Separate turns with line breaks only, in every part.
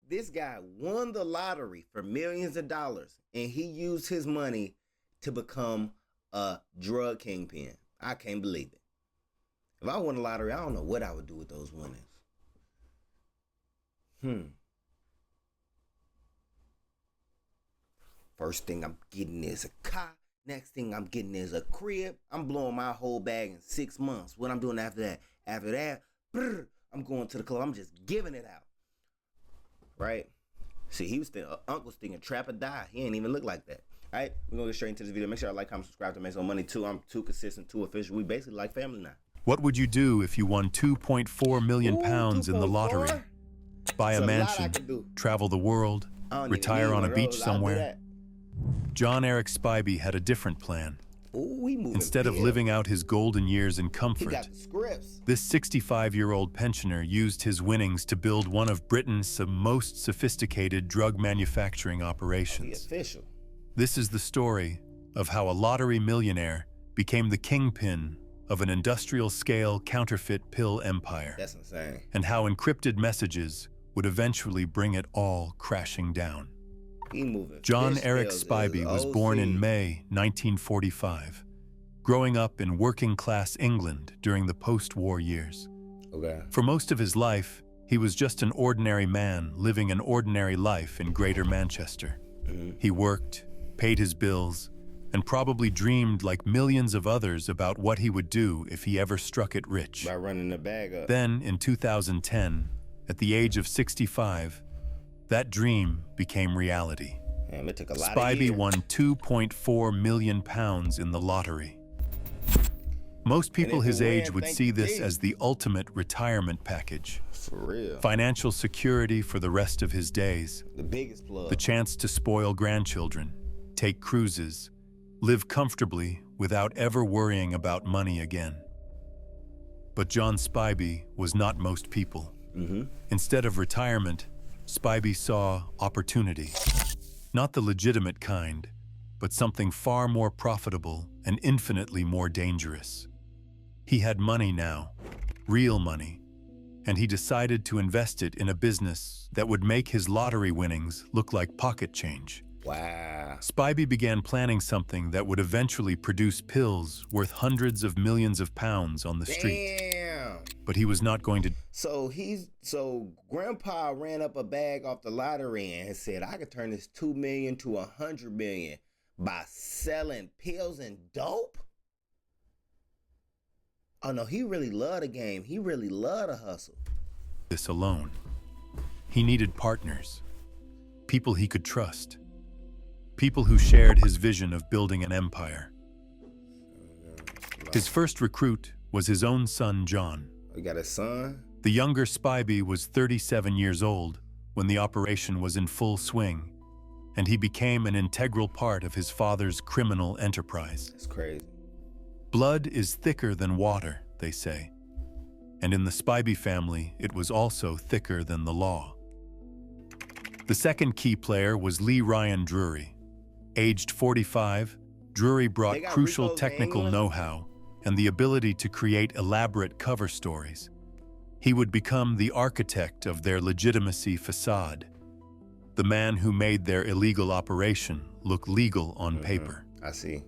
This guy won the lottery for millions of dollars, and he used his money to become a drug kingpin. I can't believe it. If I won the lottery, I don't know what I would do with those winnings. First thing I'm getting is a car. Next thing I'm getting is a crib. I'm blowing my whole bag in 6 months. What I'm doing after that? After that, I'm going to the club. I'm just giving it out. Right? See, he was Uncle's thinking trap or die. He ain't even look like that. All right? We're going to get straight into this video. Make sure I like, comment, subscribe to MasoMoney too. I'm too consistent, too official. We basically like family now.
What would you do if you won 2.4 million pounds in the lottery? Buy a mansion, travel the world, retire on a beach somewhere? John Eric Spivey had a different plan. Instead of living out his golden years in comfort, this 65-year-old pensioner used his winnings to build one of Britain's most sophisticated drug manufacturing operations. This is the story of how a lottery millionaire became the kingpin of an industrial-scale counterfeit pill empire.
That's insane.
And how encrypted messages would eventually bring it all crashing down. John Eric Spivey was born in May 1945, growing up in working-class England during the post-war years. For most of his life, he was just an ordinary man living an ordinary life in Greater Manchester. He worked, paid his bills, and probably dreamed like millions of others about what he would do if he ever struck it rich.
By running the bag up.
Then, in 2010, at the age of 65, that dream became reality.
Damn, it took a lot
Spivey won 2.4 million pounds in the lottery. Most people his age would see this as the ultimate retirement package.
For real.
Financial security for the rest of his days.
The biggest plug.
The chance to spoil grandchildren, take cruises, live comfortably without ever worrying about money again. But John Spivey was not most people. Instead of retirement, Spivey saw opportunity. Not the legitimate kind, but something far more profitable and infinitely more dangerous. He had money now, real money, and he decided to invest it in a business that would make his lottery winnings look like pocket change.
Wow.
Spivey began planning something that would eventually produce pills worth hundreds of millions of pounds on the street.
Damn.
But he was not going to.
So Grandpa ran up a bag off the lottery and said, I could turn this 2 million to 100 million by selling pills and dope? Oh no, he really loved the game. He really loved to hustle.
This alone. He needed partners, people he could trust, people who shared his vision of building an empire. His first recruit was his own son, John.
We got a son?
The younger Spivey was 37 years old when the operation was in full swing, and he became an integral part of his father's criminal enterprise.
That's crazy.
Blood is thicker than water, they say. And in the Spivey family, it was also thicker than the law. The second key player was Lee Ryan Drury. Aged 45, Drury brought crucial technical know-how and the ability to create elaborate cover stories. He would become the architect of their legitimacy facade, the man who made their illegal operation look legal on paper.
I see.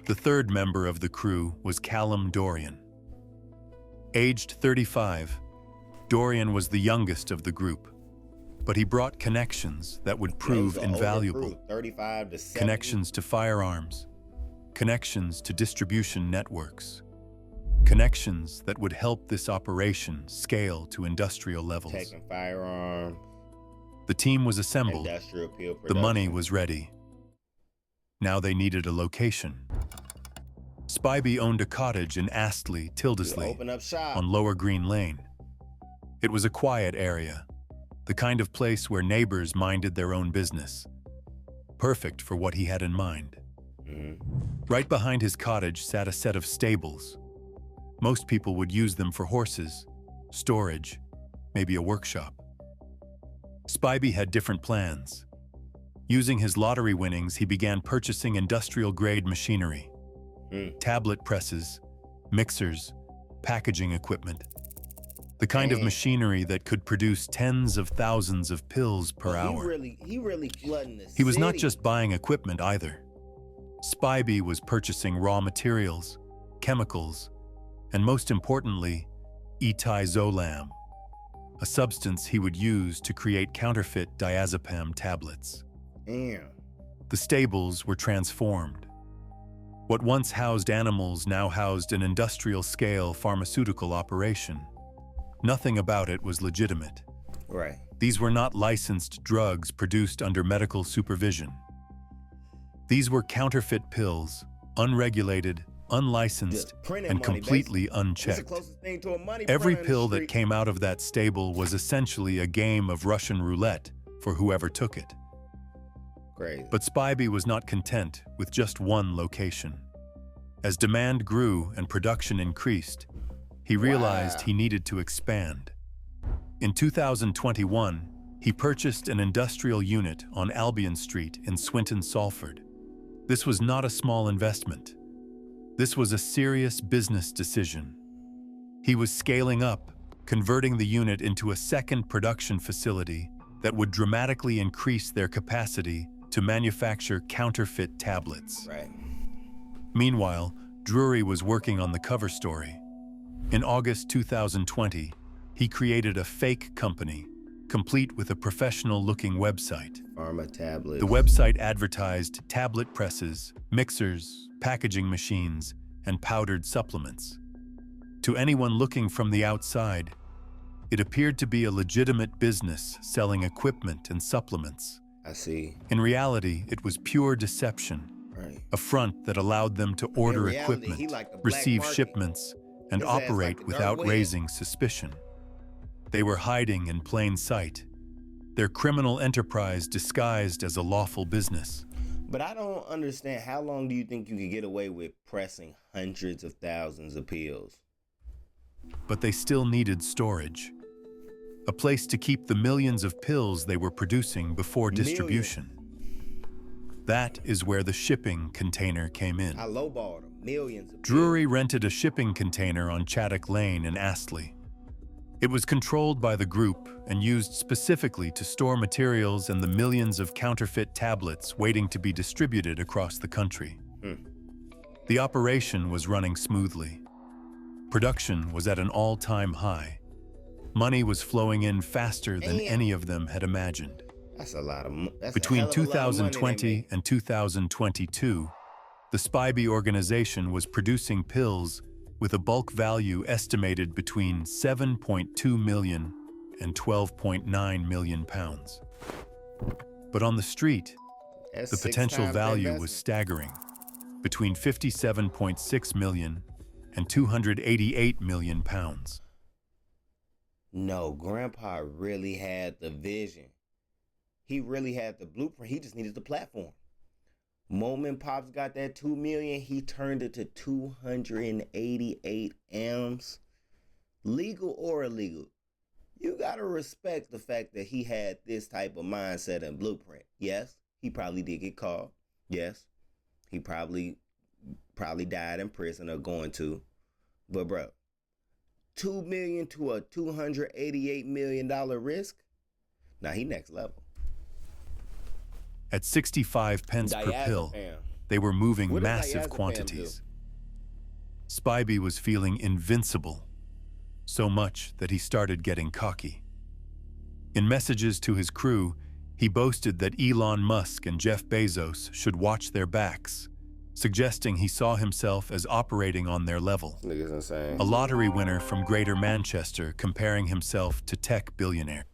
The third member of the crew was Callum Dorian. Aged 35, Dorian was the youngest of the group, but he brought connections that would prove invaluable.
35 to 70.
Connections to firearms, connections to distribution networks, connections that would help this operation scale to industrial levels.
Taking firearms.
The team was assembled. The money was ready. Now they needed a location. Spivey owned a cottage in Astley, Tildesley, on Lower Green Lane. It was a quiet area, the kind of place where neighbors minded their own business. Perfect for what he had in mind. Right behind his cottage sat a set of stables. Most people would use them for horses, storage, maybe a workshop. Spivey had different plans. Using his lottery winnings, he began purchasing industrial-grade machinery, tablet presses, mixers, packaging equipment. The kind of machinery that could produce tens of thousands of pills per hour.
He really flooding the
He was not
city.
just buying equipment either. Spivey was purchasing raw materials, chemicals, and most importantly, etizolam, a substance he would use to create counterfeit diazepam tablets.
Damn.
The stables were transformed. What once housed animals now housed an industrial-scale pharmaceutical operation. Nothing about it was legitimate.
Right.
These were not licensed drugs produced under medical supervision. These were counterfeit pills, unregulated, unlicensed, and completely unchecked. Every pill that came out of that stable was essentially a game of Russian roulette for whoever took it.
Crazy.
But Spivey was not content with just one location. As demand grew and production increased, he realized he needed to expand. In 2021, he purchased an industrial unit on Albion Street in Swinton, Salford. This was not a small investment. This was a serious business decision. He was scaling up, converting the unit into a second production facility that would dramatically increase their capacity to manufacture counterfeit tablets.
Right.
Meanwhile, Drury was working on the cover story. In August 2020, he created a fake company, complete with a professional-looking website.
Pharma tablets.
The website advertised tablet presses, mixers, packaging machines, and powdered supplements. To anyone looking from the outside, it appeared to be a legitimate business selling equipment and supplements.
I see.
In reality, it was pure deception, a front that allowed them to order equipment, receive shipments, and operate without raising suspicion. They were hiding in plain sight, their criminal enterprise disguised as a lawful business.
But I don't understand, how long do you think you could get away with pressing hundreds of thousands of pills?
But they still needed storage, a place to keep the millions of pills they were producing before distribution. That is where the shipping container came in.
I lowballed them, millions of
Drury rented a shipping container on Chaddock Lane in Astley. It was controlled by the group and used specifically to store materials and the millions of counterfeit tablets waiting to be distributed across the country. The operation was running smoothly. Production was at an all-time high. Money was flowing in faster than any of them had imagined.
That's a lot of money.
Between 2020 and 2022, the Spivey organization was producing pills with a bulk value estimated between 7.2 million and 12.9 million pounds. But on the street, the potential value was staggering, between 57.6 million and 288 million pounds.
No, Grandpa really had the vision. He really had the blueprint. He just needed the platform. Moment Pops got that 2 million, he turned it to 288 M's. Legal or illegal, you gotta respect the fact that he had this type of mindset and blueprint. Yes, he probably did get caught. Yes, he probably died in prison or going to. But bro, 2 million to a $288 million risk? Now he next level.
At 65 pence per pill, they were moving massive quantities. Spivey was feeling invincible, so much that he started getting cocky. In messages to his crew, he boasted that Elon Musk and Jeff Bezos should watch their backs, suggesting he saw himself as operating on their level.
Niggas insane.
A lottery winner from Greater Manchester comparing himself to tech billionaire.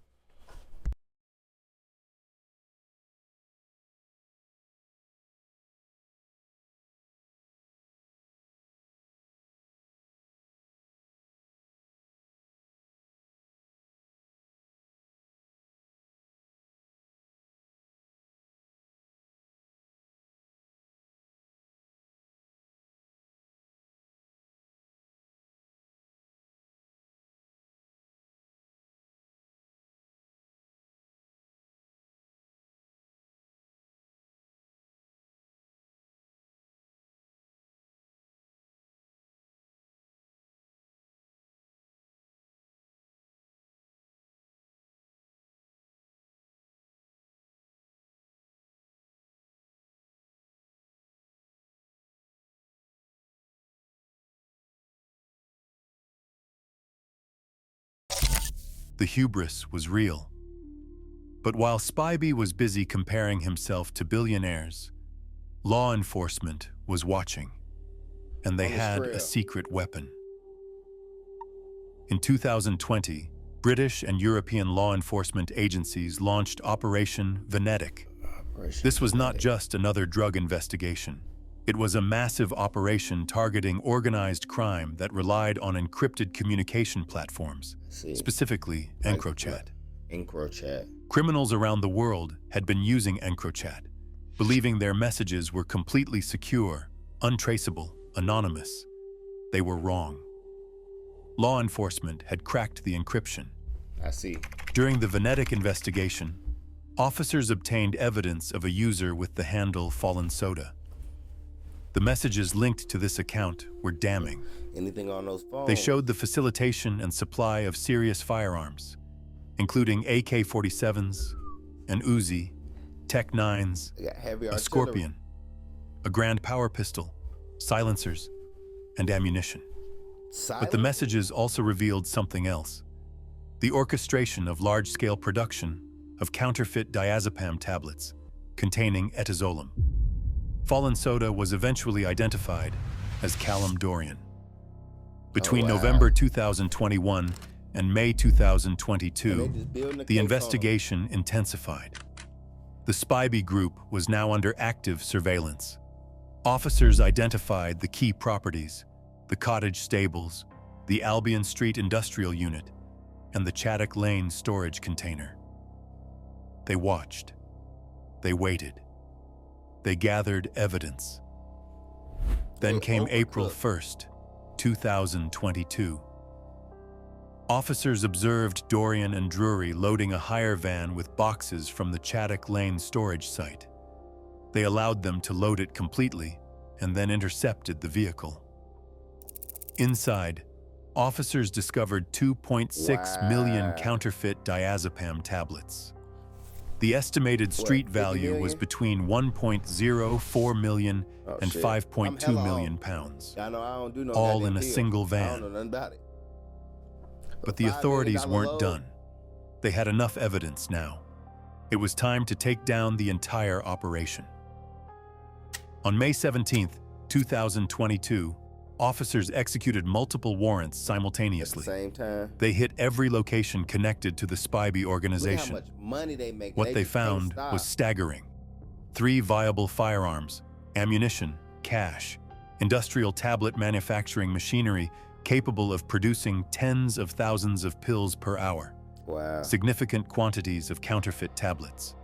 The hubris was real. But while Spivey was busy comparing himself to billionaires, law enforcement was watching, and they had a secret weapon. In 2020, British and European law enforcement agencies launched Operation Venetic. This was not just another drug investigation. It was a massive operation targeting organized crime that relied on encrypted communication platforms, specifically EncroChat. Criminals around the world had been using EncroChat, believing their messages were completely secure, untraceable, anonymous. They were wrong. Law enforcement had cracked the encryption. During the Venetic investigation, officers obtained evidence of a user with the handle Fallen Soda. The messages linked to this account were damning.
Anything on those phones?
They showed the facilitation and supply of serious firearms, including AK-47s, an Uzi, Tech-9s, a Scorpion, a Grand Power pistol, silencers, and ammunition. But the messages also revealed something else: the orchestration of large-scale production of counterfeit diazepam tablets containing etazolam. Fallen Soda was eventually identified as Callum Dorian. Between November 2021 and May 2022, the investigation intensified. The Spivey Group was now under active surveillance. Officers identified the key properties: the cottage stables, the Albion Street Industrial Unit, and the Chaddock Lane storage container. They watched. They waited. They gathered evidence. Then came April 1st, 2022. Officers observed Dorian and Drury loading a hire van with boxes from the Chaddock Lane storage site. They allowed them to load it completely and then intercepted the vehicle. Inside, officers discovered 2.6 million counterfeit diazepam tablets. The estimated street value was between 1.04 million and 5.2 million pounds, all in a single van. But the authorities weren't done. They had enough evidence now. It was time to take down the entire operation. On May 17, 2022, officers executed multiple warrants simultaneously.
At the same time,
they hit every location connected to the Spivey organization.
Look how much money they make.
What they found was staggering: 3 viable firearms, ammunition, cash, industrial tablet manufacturing machinery capable of producing tens of thousands of pills per hour, significant quantities of counterfeit tablets,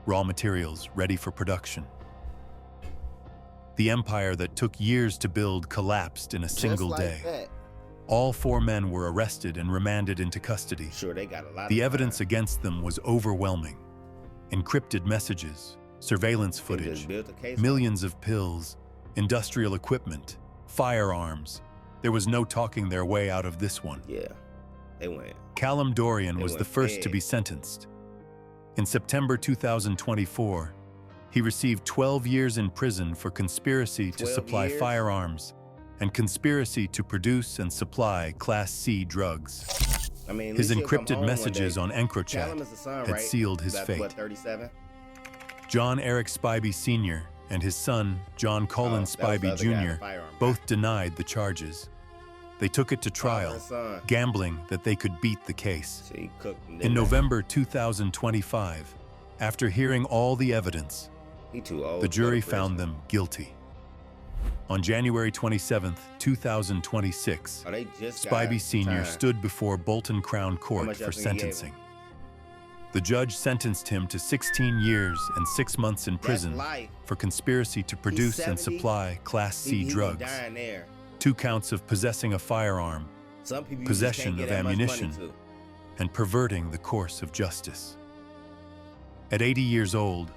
raw materials ready for production. The empire that took years to build collapsed in a single day. All 4 men were arrested and remanded into custody. The evidence against them was overwhelming: encrypted messages, surveillance footage, millions of pills, industrial equipment, firearms. There was no talking their way out of this one.
They went.
Callum Dorian was the first to be sentenced. In September 2024, he received 12 years in prison for conspiracy to supply firearms and conspiracy to produce and supply Class C drugs. His encrypted messages on EncroChat had sealed his fate. John Eric Spivey Sr. and his son, John Cullen Spivey Jr., both denied the charges. They took it to trial, gambling that they could beat the case. In November 2025, after hearing all the evidence, the jury found them guilty. On January 27, 2026, Spivey Sr. stood before Bolton Crown Court for sentencing. The judge sentenced him to 16 years and 6 months in prison for conspiracy to produce and supply Class C drugs, 2 counts of possessing a firearm, possession of ammunition, and perverting the course of justice. At 80 years old,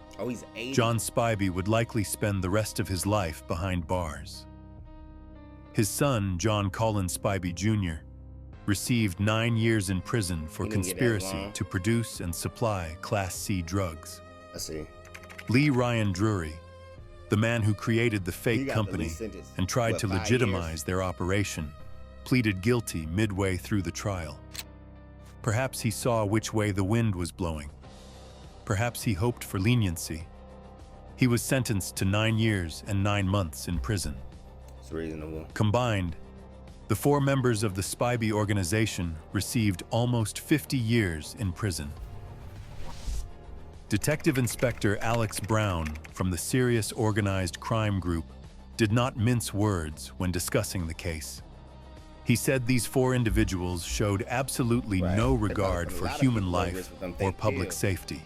John Spivey would likely spend the rest of his life behind bars. His son, John Cullen Spivey Jr., received 9 years in prison for conspiracy to produce and supply Class C drugs. Lee Ryan Drury, the man who created the fake company and tried to legitimize their operation, pleaded guilty midway through the trial. Perhaps he saw which way the wind was blowing. Perhaps he hoped for leniency. He was sentenced to 9 years and 9 months in prison.
It's reasonable.
Combined, the 4 members of the Spivey organization received almost 50 years in prison. Detective Inspector Alex Brown from the Serious Organized Crime Group did not mince words when discussing the case. He said these 4 individuals showed absolutely no regard for human life or public safety.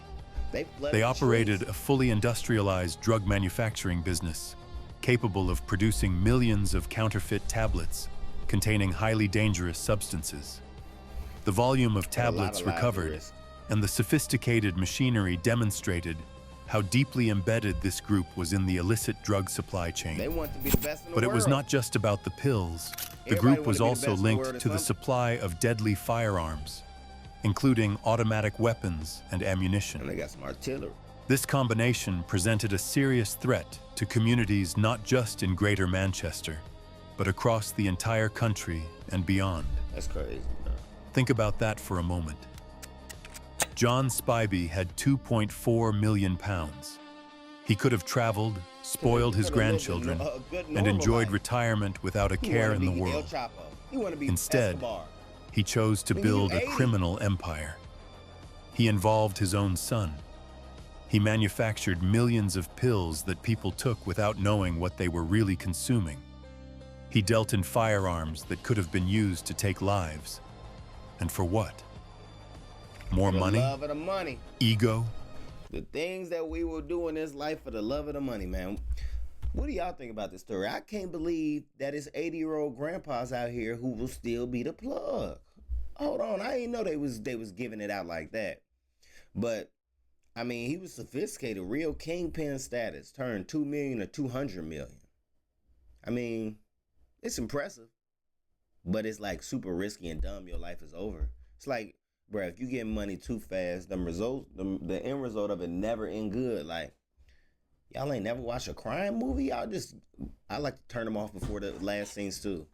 They operated a fully industrialized drug manufacturing business, capable of producing millions of counterfeit tablets containing highly dangerous substances. The volume of tablets recovered and the sophisticated machinery demonstrated how deeply embedded this group was in the illicit drug supply chain.
They want to be the best in the
But
world.
it was not just about the pills. The group was also linked to the supply of deadly firearms, including automatic weapons and ammunition.
And they got some artillery.
This combination presented a serious threat to communities not just in Greater Manchester, but across the entire country and beyond.
That's crazy, bro.
Think about that for a moment. John Spivey had £2.4 million. He could have traveled, spoiled his grandchildren, and enjoyed retirement without a care in the world. Instead, he chose to build a criminal empire. He involved his own son. He manufactured millions of pills that people took without knowing what they were really consuming. He dealt in firearms that could have been used to take lives. And for what? More money?
Love of the money.
Ego?
The things that we will do in this life for the love of the money, man. What do y'all think about this story? I can't believe that it's 80-year-old grandpas out here who will still be the plug. Hold on, I didn't know they was giving it out like that. But I mean, he was sophisticated, real Kingpin status, turned 2 million to 200 million. I mean, it's impressive, but it's like super risky and dumb. Your life is over. It's like, bro, if you get money too fast, the end result of it never end good. Like, y'all ain't never watched a crime movie? I like to turn them off before the last scenes too.